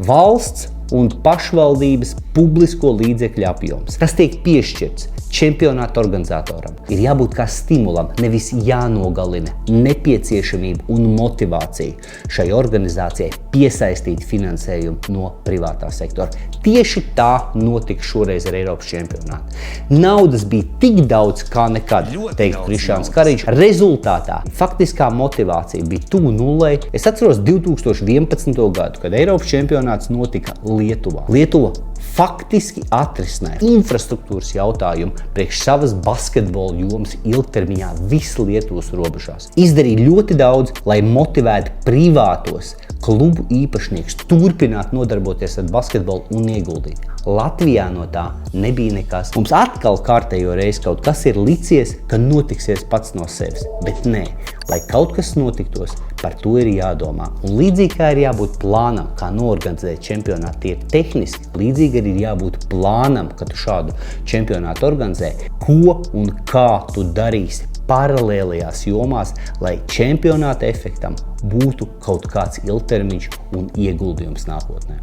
valsts un pašvaldības publisko līdzekļu apjoms, kas tiek piešķirts čempionāta organizatoram, ir jābūt kā stimulam, nevis jānogalina nepieciešamība un motivācija šai organizācijai piesaistīt finansējumu no privātā sektora. Tieši tā notika šoreiz ar Eiropas čempionātu. Naudas bija tik daudz kā nekad, teikt Krišāns Kariņš. Rezultātā faktiskā motivācija bija tuvu nullei. Es atceros 2011. gadu, kad Eiropas čempionāts notika Lietuvā. Lietuva faktiski atrisināja infrastruktūras jautājumu priekš savas basketbola jomas ilgtermiņā visu Lietuvas robežās. Izdarīja ļoti daudz, lai motivētu privātos klubu īpašniekus turpināt nodarboties ar basketbolu un ieguldīt. Latvijā no tā nebija nekas. Mums atkal kārtējo reizi kaut kas ir licies, ka notiksies pats no sevis. Bet nē, lai kaut kas notiktos, par to ir jādomā. Un līdzīgi kā ir jābūt plānam, kā noorganizēt čempionātu, tie ir tehniski, līdzīgi arī ir jābūt plānam, kad tu šādu čempionātu organizē, ko un kā tu darīsi paralēlajās jomās, lai čempionāta efektam būtu kaut kāds ilgtermiņš un ieguldījums nākotnē.